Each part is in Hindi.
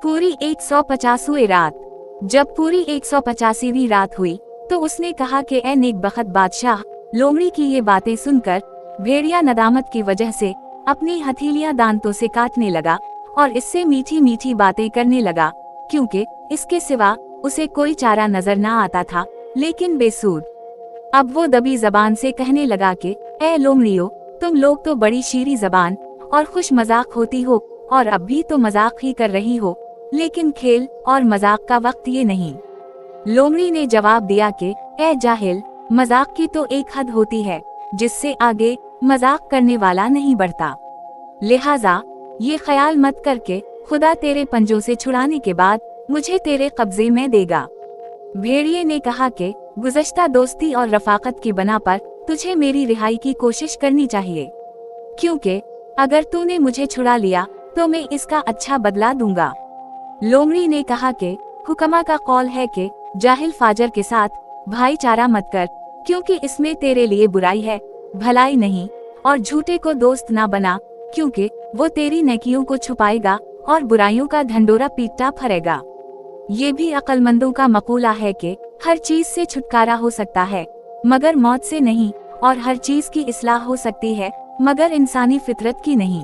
पूरी 150वीं रात। जब पूरी 185वीं रात हुई तो उसने कहा कि ए नेक बख्त बादशाह, लोमड़ी की ये बातें सुनकर भेड़िया नदामत की वजह से अपनी हथेलियां दांतों से काटने लगा और इससे मीठी मीठी बातें करने लगा, क्योंकि इसके सिवा उसे कोई चारा नजर ना आता था, लेकिन बेसूर। अब वो दबी जबान से कहने लगा कि ए लोमड़ियों, तुम लोग तो बड़ी शीरी जबान और खुश मजाक होती हो और अब भी तो मजाक ही कर रही हो, लेकिन खेल और मजाक का वक्त ये नहीं। लोमड़ी ने जवाब दिया कि ए जाहिल, मजाक की तो एक हद होती है जिससे आगे मजाक करने वाला नहीं बढ़ता। लिहाजा ये ख्याल मत करके खुदा तेरे पंजों से छुड़ाने के बाद मुझे तेरे कब्जे में देगा। भेड़िए ने कहा कि गुज़श्ता दोस्ती और रफाकत की बना पर तुझे मेरी रिहाई की कोशिश करनी चाहिए, क्योंकि अगर तूने मुझे छुड़ा लिया तो मैं इसका अच्छा बदला दूंगा। लोमड़ी ने कहा कि हुक्मा का कौल है कि जाहिल फाजर के साथ भाईचारा मत कर, क्योंकि इसमें तेरे लिए बुराई है, भलाई नहीं, और झूठे को दोस्त ना बना, क्योंकि वो तेरी नेकियों को छुपाएगा और बुराइयों का ढंडोरा पीटता फरेगा। ये भी अक्लमंदों का मकूला है कि हर चीज से छुटकारा हो सकता है मगर मौत से नहीं, और हर चीज की इस्लाह हो सकती है मगर इंसानी फितरत की नहीं,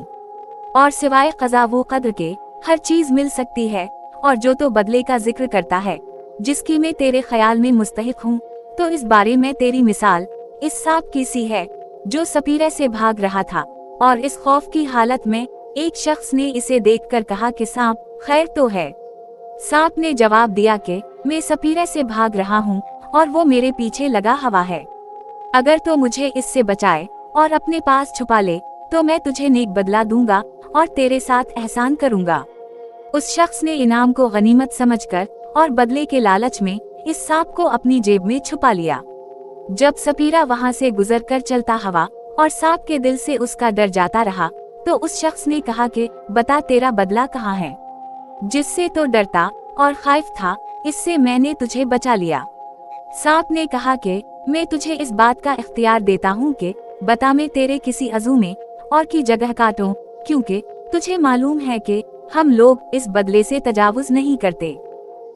और सिवाय क़ज़ा व क़द्र के हर चीज मिल सकती है। और जो तो बदले का जिक्र करता है जिसकी मैं तेरे ख्याल में मुस्तहिक हूँ, तो इस बारे में तेरी मिसाल इस सांप की सी है जो सपीरे से भाग रहा था, और इस खौफ की हालत में एक शख्स ने इसे देखकर कहा कि सांप खैर तो है। सांप ने जवाब दिया कि मैं सपीरे से भाग रहा हूँ और वो मेरे पीछे लगा हुआ है। अगर तो मुझे इससे बचाए और अपने पास छुपा ले तो मैं तुझे नेक बदला दूंगा और तेरे साथ एहसान करूंगा। उस शख्स ने इनाम को गनीमत समझकर और बदले के लालच में इस सांप को अपनी जेब में छुपा लिया। जब सपीरा वहां से गुजरकर चलता हुआ और सांप के दिल से उसका डर जाता रहा, तो उस शख्स ने कहा कि बता तेरा बदला कहाँ है? जिससे तो डरता और खौफ था, इससे मैंने तुझे बचा लिया। सांप ने कहा कि मैं तुझे इस बात का इख्तियार देता हूँ कि बता मैं तेरे किसी अज़ू में और की जगह काटूं, क्योंकि तुझे मालूम है कि हम लोग इस बदले से तजावुज नहीं करते।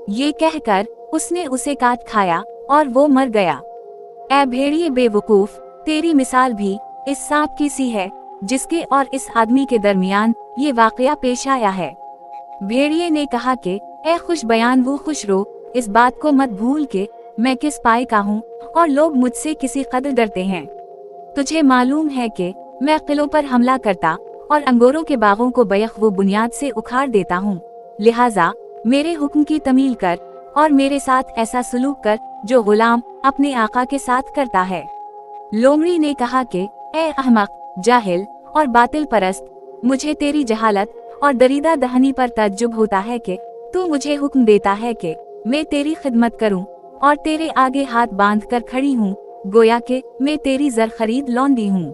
ये कहकर उसने उसे काट खाया और वो मर गया। ऐ भेड़िए बेवकूफ, तेरी मिसाल भी इस सांप की सी है जिसके और इस आदमी के दरमियान ये वाकया पेश आया है। भेड़िए ने कहा कि ए खुश बयान वो खुश रो, इस बात को मत भूल के मैं किस पाए का हूँ और लोग मुझसे किसी कदर डरते हैं। तुझे मालूम है कि मैं किलों पर हमला करता और अंगूरों के बागों को बैख वो बुनियाद से उखाड़ देता हूँ। लिहाजा मेरे हुक्म की तमील कर और मेरे साथ ऐसा सलूक कर जो गुलाम अपने आका के साथ करता है। लोमड़ी ने कहा कि ए अहमक, जाहिल और बातिल परस्त, मुझे तेरी जहालत और दरीदा दहनी पर तज्जुब होता है कि तू मुझे हुक्म देता है कि मैं तेरी खिदमत करूं और तेरे आगे हाथ बांध कर खड़ी हूँ, गोया कि मैं तेरी जर खरीद लौंडी हूँ।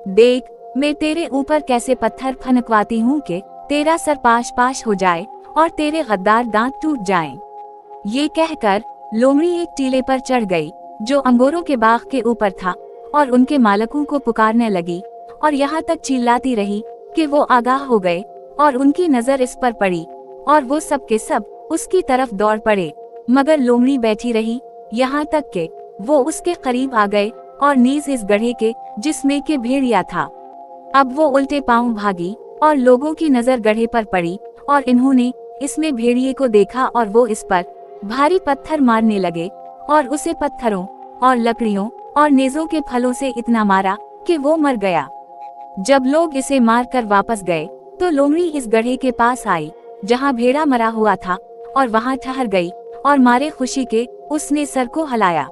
देख मैं तेरे ऊपर कैसे पत्थर फनकवाती हूँ कि तेरा सर पाश पाश हो जाए और तेरे गद्दार दांत टूट जाएं। ये कहकर लोमड़ी एक टीले पर चढ़ गई जो अंगूरों के बाग के ऊपर था और उनके मालकों को पुकारने लगी और यहाँ तक चिल्लाती रही कि वो आगाह हो गए और उनकी नजर इस पर पड़ी और वो सब के सब उसकी तरफ दौड़ पड़े, मगर लोमड़ी बैठी रही यहाँ तक कि वो उसके करीब आ गए और नीज इस गड्ढे के जिसमें के भेड़िया था। अब वो उल्टे पांव भागी और लोगों की नजर गड्ढे पर पड़ी और इन्होंने इसमें भेड़िए को देखा और वो इस पर भारी पत्थर मारने लगे और उसे पत्थरों और लकड़ियों और नेज़ों के फलों से इतना मारा कि वो मर गया। जब लोग इसे मारकर वापस गए तो लोमड़ी इस गड्ढे के पास आई जहाँ भेड़ा मरा हुआ था और वहाँ ठहर गई और मारे खुशी के उसने सर को हिलाया।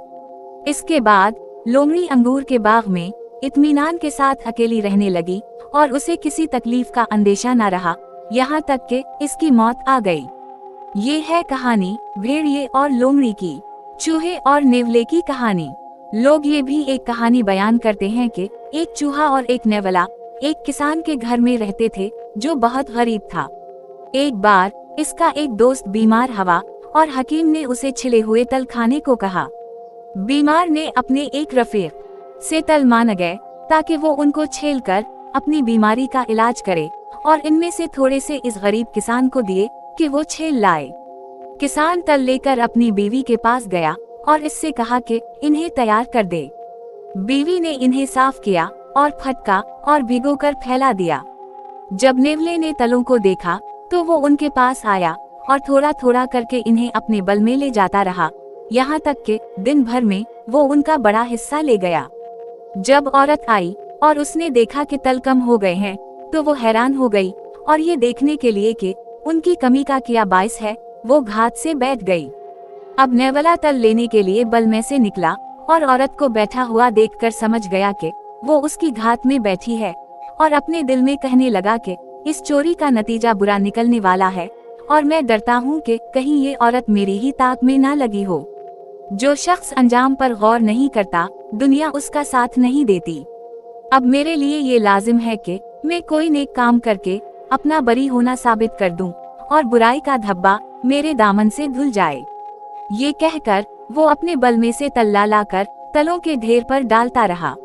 इसके बाद लोमड़ी अंगूर के बाग में इत्मीनान के साथ अकेली रहने लगी और उसे किसी तकलीफ का अंदेशा न रहा, यहाँ तक कि इसकी मौत आ गई। ये है कहानी भेड़िए और लोमड़ी की। चूहे और नेवले की कहानी। लोग ये भी एक कहानी बयान करते हैं कि एक चूहा और एक नेवला एक किसान के घर में रहते थे जो बहुत गरीब था। एक बार इसका एक दोस्त बीमार हुआ और हकीम ने उसे छिले हुए तल खाने को कहा। बीमार ने अपने एक रफीक से तल मान गए ताकि वो उनको छेलकर अपनी बीमारी का इलाज करे और इनमें से थोड़े से इस गरीब किसान को दिए कि वो छेल लाए। किसान तल लेकर अपनी बीवी के पास गया और इससे कहा कि इन्हें तैयार कर दे। बीवी ने इन्हें साफ किया और फटका और भिगोकर फैला दिया। जब नेवले ने तलों को देखा तो वो उनके पास आया और थोड़ा थोड़ा करके इन्हें अपने बल में ले जाता रहा, यहाँ तक कि दिन भर में वो उनका बड़ा हिस्सा ले गया। जब औरत आई और उसने देखा कि तल कम हो गए हैं तो वो हैरान हो गई और ये देखने के लिए कि उनकी कमी का क्या बाइस है, वो घात से बैठ गई। अब नेवला तल लेने के लिए बल में से निकला और औरत को बैठा हुआ देखकर समझ गया कि वो उसकी घात में बैठी है और अपने दिल में कहने लगा कि इस चोरी का नतीजा बुरा निकलने वाला है और मैं डरता हूँ कि कहीं ये औरत मेरी ही ताक में ना लगी हो। जो शख्स अंजाम पर गौर नहीं करता, दुनिया उसका साथ नहीं देती। अब मेरे लिए ये लाजिम है कि मैं कोई नेक काम करके अपना बरी होना साबित कर दूं और बुराई का धब्बा मेरे दामन से धुल जाए। ये कहकर वो अपने बल में से तल्ला लाकर तलों के ढेर पर डालता रहा।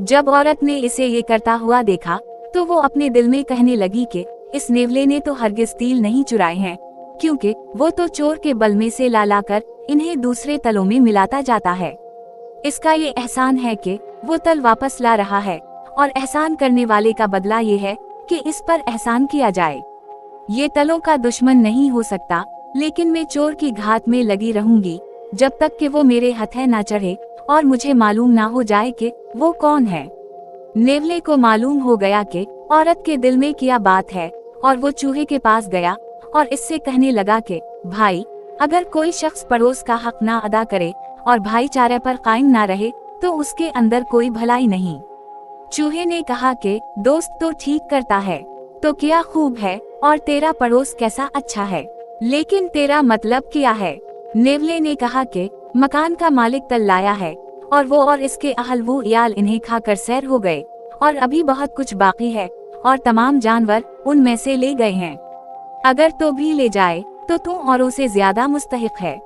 जब औरत ने इसे ये करता हुआ देखा तो वो अपने दिल में कहने लगी कि इस नेवले ने तो हरगिज तिल नहीं चुराए हैं, क्योंकि वो तो चोर के बल में से ला लाकर इन्हें दूसरे तलों में मिलाता जाता है। इसका ये एहसान है कि वो तल वापस ला रहा है और एहसान करने वाले का बदला ये है कि इस पर एहसान किया जाए। ये तलों का दुश्मन नहीं हो सकता, लेकिन मैं चोर की घात में लगी रहूंगी जब तक कि वो मेरे हथे ना चढ़े और मुझे मालूम ना हो जाए कि वो कौन है। नेवले को मालूम हो गया कि औरत के दिल में क्या बात है और वो चूहे के पास गया और इससे कहने लगा कि भाई, अगर कोई शख्स पड़ोस का हक ना अदा करे और भाईचारे पर कायम ना रहे तो उसके अंदर कोई भलाई नहीं। चूहे ने कहा कि दोस्त तो ठीक करता है तो क्या खूब है, और तेरा पड़ोस कैसा अच्छा है, लेकिन तेरा मतलब क्या है। नेवले ने कहा कि मकान का मालिक तल लाया है और वो और इसके अहल वो याल इन्हें खाकर सैर हो गए और अभी बहुत कुछ बाकी है और तमाम जानवर उनमें से ले गए हैं। अगर तो भी ले जाए तो तू औरों से ज्यादा मुस्तहिक है।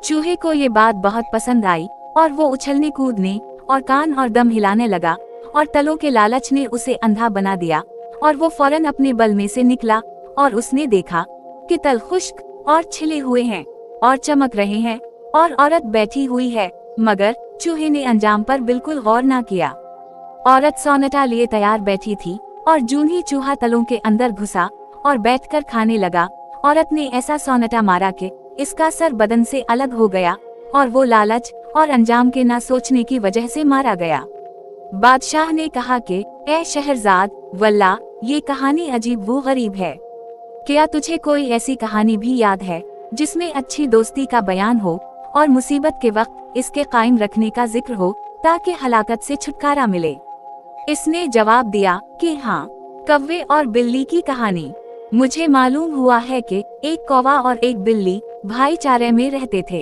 चूहे को ये बात बहुत पसंद आई और वो उछलने कूदने और कान और दम हिलाने लगा और तलों के लालच ने उसे अंधा बना दिया और वो फौरन अपने बल में से निकला और उसने देखा कि तल खुश्क और छिले हुए हैं और चमक रहे हैं और औरत बैठी हुई है, मगर चूहे ने अंजाम पर बिल्कुल गौर ना किया। औरत सौनटा लिए तैयार बैठी थी और जून ही चूहा तलों के अंदर घुसा और बैठकर खाने लगा, औरत ने ऐसा सौनटा मारा कि इसका सर बदन से अलग हो गया और वो लालच और अंजाम के ना सोचने की वजह से मारा गया। बादशाह ने कहा कि ए शहरजाद, वल्लाह ये कहानी अजीब वो गरीब है। क्या तुझे कोई ऐसी कहानी भी याद है जिसमें अच्छी दोस्ती का बयान हो और मुसीबत के वक्त इसके कायम रखने का जिक्र हो ताकि हलाकत से छुटकारा मिले। इसने जवाब दिया कि हाँ, कौवे और बिल्ली की कहानी। मुझे मालूम हुआ है कि एक कौवा और एक बिल्ली भाईचारे में रहते थे।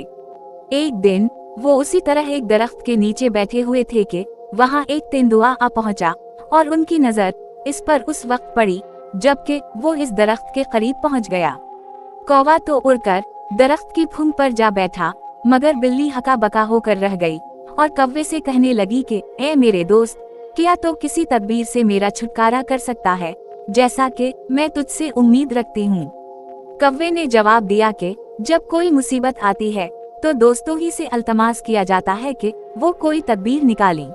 एक दिन वो उसी तरह एक दरख्त के नीचे बैठे हुए थे कि वहाँ एक तेंदुआ आ पहुँचा और उनकी नजर इस पर उस वक्त पड़ी जबकि वो इस दरख्त के करीब पहुँच गया। कौवा तो उड़कर दरख्त की फूंक पर जा बैठा, मगर बिल्ली हका बका होकर रह गई और कौवे से कहने लगी कि ए मेरे दोस्त, क्या तो किसी तदबीर से मेरा छुटकारा कर सकता है, जैसा कि मैं तुझसे उम्मीद रखती हूँ। कौवे ने जवाब दिया कि जब कोई मुसीबत आती है तो दोस्तों ही से अल्तमास किया जाता है कि वो कोई तदबीर निकालें।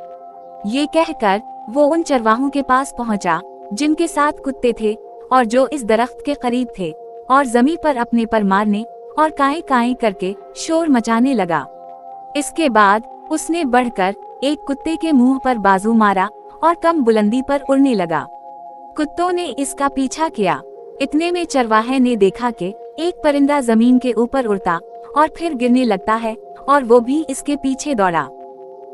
ये कहकर वो उन चरवाहों के पास पहुँचा जिनके साथ कुत्ते थे और जो इस दरख्त के करीब थे, और जमीन पर अपने पर मारने और काएं काएं करके शोर मचाने लगा। इसके बाद उसने बढ़कर एक कुत्ते के मुंह पर बाजू मारा और कम बुलंदी पर उड़ने लगा। कुत्तों ने इसका पीछा किया। इतने में चरवाहे ने देखा कि एक परिंदा जमीन के ऊपर उड़ता और फिर गिरने लगता है और वो भी इसके पीछे दौड़ा।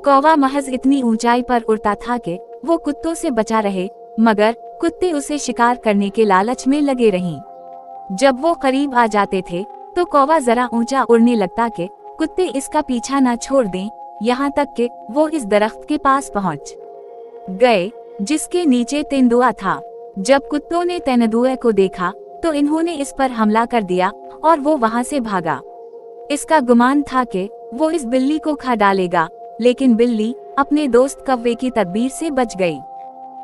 कौवा महज इतनी ऊंचाई पर उड़ता था कि वो कुत्तों से बचा रहे, मगर कुत्ते उसे शिकार करने के लालच में लगे रहीं। जब वो करीब आ जाते थे तो कौवा जरा ऊंचा उड़ने लगता कि कुत्ते इसका पीछा ना छोड़ दें, यहाँ तक कि वो इस दरख्त के पास पहुँच गए जिसके नीचे तेंदुआ था। जब कुत्तों ने तेंदुए को देखा तो इन्होंने इस पर हमला कर दिया और वो वहाँ से भागा। इसका गुमान था कि वो इस बिल्ली को खा डालेगा, लेकिन बिल्ली अपने दोस्त कौवे की तदबीर से बच गई।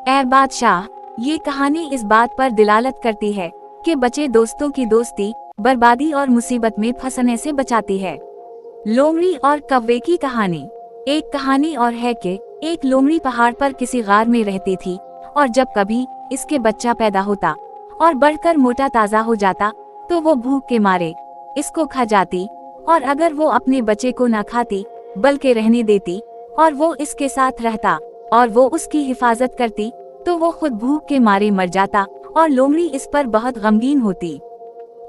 ऐ बादशाह, ये कहानी इस बात पर दिलालत करती है कि बचे दोस्तों की दोस्ती बर्बादी और मुसीबत में फंसने से बचाती है। लोमड़ी और कौवे की कहानी। एक कहानी और है कि एक लोमड़ी पहाड़ पर किसी गार में रहती थी, और जब कभी इसके बच्चा पैदा होता और बढ़कर मोटा ताजा हो जाता तो वो भूख के मारे इसको खा जाती, और अगर वो अपने बच्चे को न खाती बल्कि रहने देती और वो इसके साथ रहता और वो उसकी हिफाजत करती तो वो खुद भूख के मारे मर जाता और लोमड़ी इस पर बहुत गमगीन होती।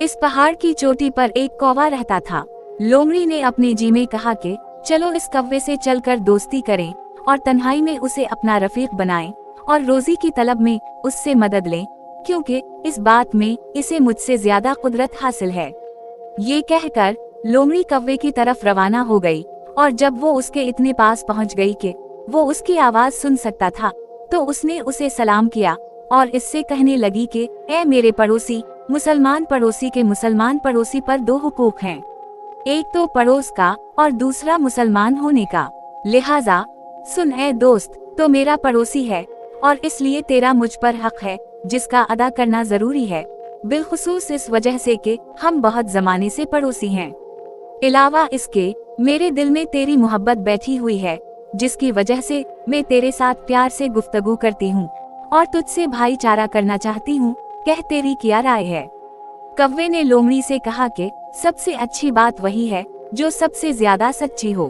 इस पहाड़ की चोटी पर एक कौवा रहता था। लोमड़ी ने अपने जी में कहा कि चलो इस कौवे से चलकर दोस्ती करें और तन्हाई में उसे अपना रफीक बनाएं और रोजी की तलब में उससे मदद लें, क्योंकि इस बात में इसे मुझसे ज्यादा कुदरत हासिल है। ये कहकर लोमड़ी कौवे की तरफ रवाना हो गई, और जब वो उसके इतने पास पहुंच गई कि वो उसकी आवाज सुन सकता था तो उसने उसे सलाम किया और इससे कहने लगी कि ए मेरे पड़ोसी, मुसलमान पड़ोसी के मुसलमान पड़ोसी पर दो हुकूक हैं, एक तो पड़ोस का और दूसरा मुसलमान होने का। लिहाजा सुन ए दोस्त, तो मेरा पड़ोसी है और इसलिए तेरा मुझ पर हक है जिसका अदा करना जरूरी है, बिलखुसूस इस वजह से कि हम बहुत जमाने से पड़ोसी हैं। अलावा इसके मेरे दिल में तेरी मोहब्बत बैठी हुई है, जिसकी वजह से मैं तेरे साथ प्यार से गुफ्तगू करती हूँ और तुझसे भाईचारा करना चाहती हूँ। कह तेरी क्या राय है। कौवे ने लोमड़ी से कहा कि सबसे अच्छी बात वही है जो सबसे ज्यादा सच्ची हो।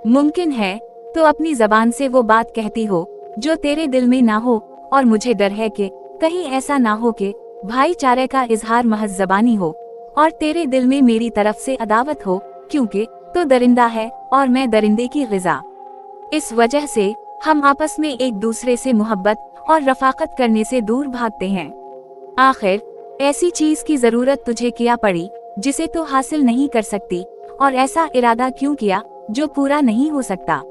मुमकिन है तो अपनी जबान से वो बात कहती हो जो तेरे दिल में ना हो, और मुझे डर है कि कहीं ऐसा ना हो कि भाईचारे का इजहार महज जबानी हो और तेरे दिल में मेरी तरफ से अदावत हो, क्योंकि तो दरिंदा है और मैं दरिंदे की ग़िज़ा। इस वजह से हम आपस में एक दूसरे से मोहब्बत और रफाकत करने से दूर भागते हैं। आखिर ऐसी चीज की जरूरत तुझे क्या पड़ी जिसे तो हासिल नहीं कर सकती, और ऐसा इरादा क्यों किया जो पूरा नहीं हो सकता,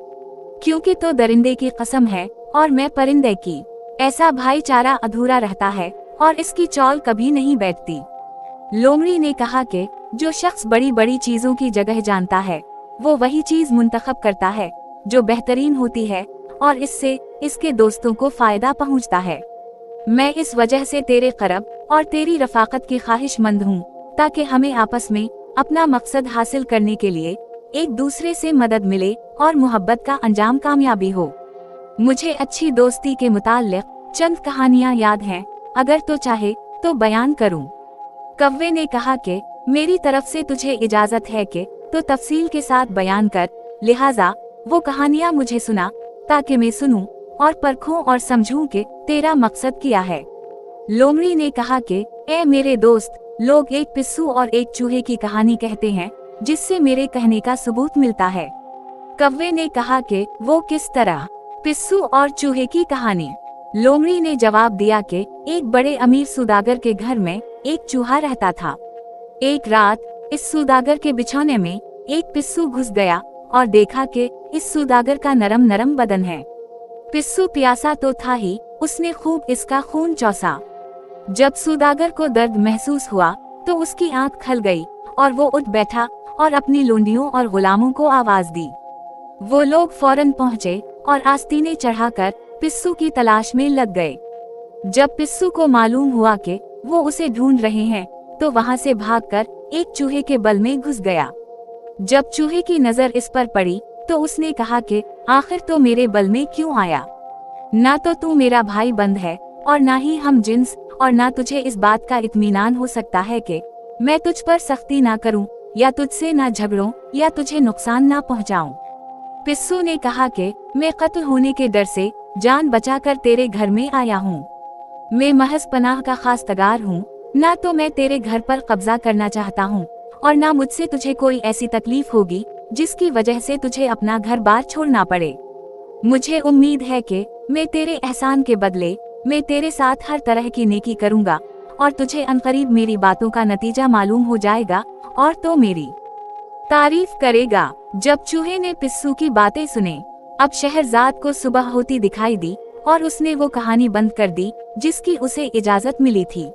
क्योंकि तो दरिंदे की कसम है और मैं परिंदे की। ऐसा भाईचारा अधूरा रहता है और इसकी चौल कभी नहीं बैठती। लोमड़ी ने कहा कि जो शख्स बड़ी बड़ी चीजों की जगह जानता है वो वही चीज मुंतखब करता है जो बेहतरीन होती है और इससे इसके दोस्तों को फायदा पहुंचता है। मैं इस वजह से तेरे करब और तेरी रफाकत की ख्वाहिशमंद हूँ, ताकि हमें आपस में अपना मकसद हासिल करने के लिए एक दूसरे से मदद मिले और मोहब्बत का अंजाम कामयाबी हो। मुझे अच्छी दोस्ती के मुताल्लिक चंद कहानियाँ याद हैं, अगर तो चाहे तो बयान करूँ। कौवे ने कहा कि मेरी तरफ से तुझे इजाजत है कि तो तफसील के साथ बयान कर, लिहाजा वो कहानियाँ मुझे सुना ताकि मैं सुनूं और परखूं और समझूं कि तेरा मकसद क्या है। लोमड़ी ने कहा कि ए मेरे दोस्त, लोग एक पिस्सू और एक चूहे की कहानी कहते हैं जिससे मेरे कहने का सबूत मिलता है। कौवे ने कहा कि वो किस तरह। पिस्सू और चूहे की कहानी। लोमड़ी ने जवाब दिया कि एक बड़े अमीर सौदागर के घर में एक चूहा रहता था। एक रात इस सौदागर के बिछौने में एक पिस्सू घुस गया और देखा कि इस सौदागर का नरम नरम बदन है। पिस्सू प्यासा तो था ही, उसने खूब इसका खून चौसा। जब सौदागर को दर्द महसूस हुआ तो उसकी आंख खल गई और वो उठ बैठा और अपनी लूंडियों और गुलामों को आवाज दी। वो लोग फौरन पहुंचे और आस्तीनें चढ़ाकर पिस्सू की तलाश में लग गए। जब पिस्सू को मालूम हुआ कि वो उसे ढूंढ रहे हैं तो वहां से भागकर एक चूहे के बल में घुस गया। जब चूहे की नजर इस पर पड़ी तो उसने कहा कि आखिर तो मेरे बल में क्यों आया? ना तो तू मेरा भाई बंद है और ना ही हम जिन्स, और ना तुझे इस बात का इत्मीनान हो सकता है कि मैं तुझ पर सख्ती ना करूं या तुझसे ना झगड़ूं या तुझे नुकसान ना पहुंचाऊं। पिस्सू ने कहा कि मैं कत्ल होने के डर से जान बचाकर तेरे घर में आया हूँ। मैं महज पनाह का खास्तगार हूँ, ना तो मैं तेरे घर पर कब्जा करना चाहता हूँ और ना मुझसे तुझे कोई ऐसी तकलीफ होगी जिसकी वजह से तुझे अपना घर बार छोड़ना पड़े। मुझे उम्मीद है कि मैं तेरे एहसान के बदले मैं तेरे साथ हर तरह की नेकी करूँगा और तुझे अनकरीब मेरी बातों का नतीजा मालूम हो जाएगा और तो मेरी तारीफ करेगा। जब चूहे ने पिस्सू की बातें सुने, अब शहरजाद को सुबह होती दिखाई दी और उसने वो कहानी बंद कर दी जिसकी उसे इजाजत मिली थी।